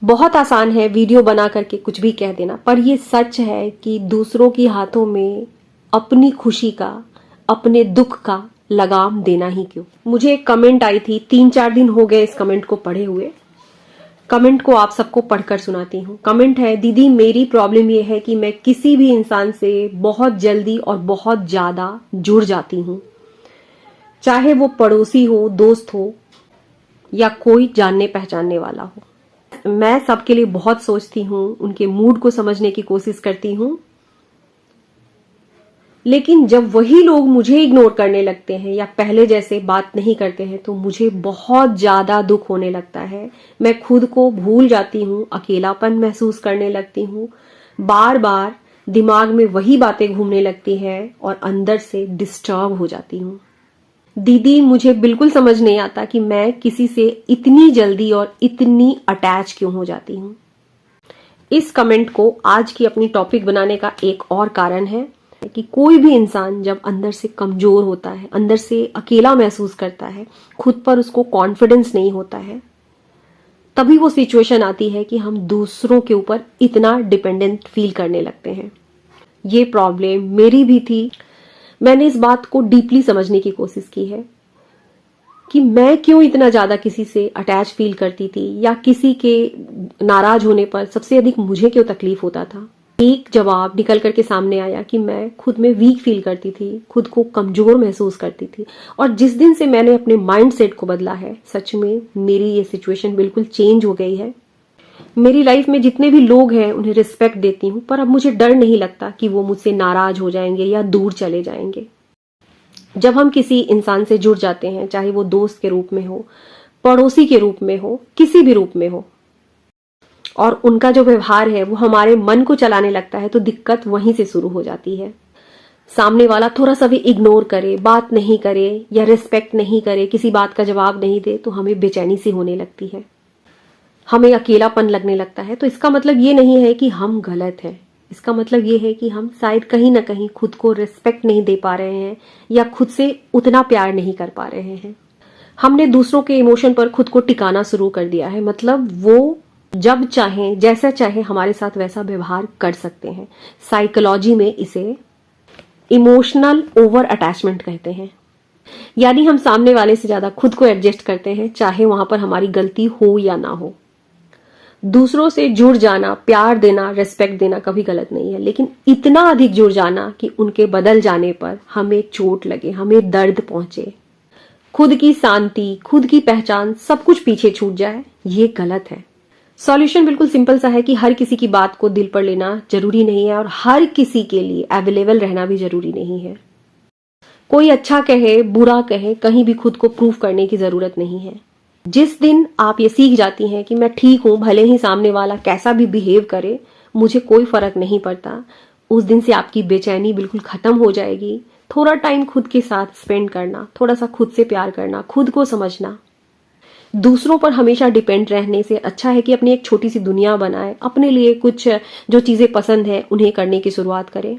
बहुत आसान है वीडियो बना करके कुछ भी कह देना, पर ये सच है कि दूसरों के हाथों में अपनी खुशी का, अपने दुख का लगाम देना ही क्यों। मुझे एक कमेंट आई थी, 3-4 दिन हो गए इस कमेंट को पढ़े हुए। कमेंट को आप सबको पढ़कर सुनाती हूँ। कमेंट है, दीदी मेरी प्रॉब्लम ये है कि मैं किसी भी इंसान से बहुत जल्दी और बहुत ज्यादा जुड़ जाती हूँ, चाहे वो पड़ोसी हो, दोस्त हो या कोई जानने पहचानने वाला हो। मैं सबके लिए बहुत सोचती हूँ, उनके मूड को समझने की कोशिश करती हूँ, लेकिन जब वही लोग मुझे इग्नोर करने लगते हैं या पहले जैसे बात नहीं करते हैं तो मुझे बहुत ज्यादा दुख होने लगता है। मैं खुद को भूल जाती हूँ, अकेलापन महसूस करने लगती हूँ, बार बार दिमाग में वही बातें घूमने लगती है और अंदर से डिस्टर्ब हो जाती हूँ। दीदी मुझे बिल्कुल समझ नहीं आता कि मैं किसी से इतनी जल्दी और इतनी अटैच क्यों हो जाती हूँ। इस कमेंट को आज की अपनी टॉपिक बनाने का एक और कारण है कि कोई भी इंसान जब अंदर से कमजोर होता है, अंदर से अकेला महसूस करता है, खुद पर उसको कॉन्फिडेंस नहीं होता है, तभी वो सिचुएशन आती है कि हम दूसरों के ऊपर इतना डिपेंडेंट फील करने लगते हैं। ये प्रॉब्लम मेरी भी थी। मैंने इस बात को डीपली समझने की कोशिश की है कि मैं क्यों इतना ज्यादा किसी से अटैच फील करती थी, या किसी के नाराज होने पर सबसे अधिक मुझे क्यों तकलीफ होता था। एक जवाब निकल करके सामने आया कि मैं खुद में वीक फील करती थी, खुद को कमजोर महसूस करती थी। और जिस दिन से मैंने अपने माइंडसेट को बदला है, सच में मेरी ये सिचुएशन बिल्कुल चेंज हो गई है। मेरी लाइफ में जितने भी लोग हैं उन्हें रिस्पेक्ट देती हूँ, पर अब मुझे डर नहीं लगता कि वो मुझसे नाराज हो जाएंगे या दूर चले जाएंगे। जब हम किसी इंसान से जुड़ जाते हैं, चाहे वो दोस्त के रूप में हो, पड़ोसी के रूप में हो, किसी भी रूप में हो, और उनका जो व्यवहार है वो हमारे मन को चलाने लगता है, तो दिक्कत वहीं से शुरू हो जाती है। सामने वाला थोड़ा सा भी इग्नोर करे, बात नहीं करे या रिस्पेक्ट नहीं करे, किसी बात का जवाब नहीं दे, तो हमें बेचैनी सी होने लगती है, हमें अकेलापन लगने लगता है। तो इसका मतलब ये नहीं है कि हम गलत हैं, इसका मतलब ये है कि हम शायद कहीं ना कहीं खुद को रिस्पेक्ट नहीं दे पा रहे हैं या खुद से उतना प्यार नहीं कर पा रहे हैं। हमने दूसरों के इमोशन पर खुद को टिकाना शुरू कर दिया है, मतलब वो जब चाहे, जैसा चाहे हमारे साथ वैसा व्यवहार कर सकते हैं। साइकोलॉजी में इसे इमोशनल ओवर अटैचमेंट कहते हैं। यानी हम सामने वाले से ज्यादा खुद को एडजस्ट करते हैं, चाहे वहां पर हमारी गलती हो या ना हो। दूसरों से जुड़ जाना, प्यार देना, रिस्पेक्ट देना कभी गलत नहीं है, लेकिन इतना अधिक जुड़ जाना कि उनके बदल जाने पर हमें चोट लगे, हमें दर्द पहुंचे, खुद की शांति, खुद की पहचान, सब कुछ पीछे छूट जाए, ये गलत है। सॉल्यूशन बिल्कुल सिंपल सा है कि हर किसी की बात को दिल पर लेना जरूरी नहीं है और हर किसी के लिए अवेलेबल रहना भी जरूरी नहीं है। कोई अच्छा कहे, बुरा कहे, कहीं भी खुद को प्रूव करने की जरूरत नहीं है। जिस दिन आप ये सीख जाती हैं कि मैं ठीक हूं, भले ही सामने वाला कैसा भी बिहेव करे, मुझे कोई फर्क नहीं पड़ता, उस दिन से आपकी बेचैनी बिल्कुल खत्म हो जाएगी। थोड़ा टाइम खुद के साथ स्पेंड करना, थोड़ा सा खुद से प्यार करना, खुद को समझना। दूसरों पर हमेशा डिपेंड रहने से अच्छा है कि अपनी एक छोटी सी दुनिया बनाए, अपने लिए कुछ जो चीजें पसंद है उन्हें करने की शुरुआत करें।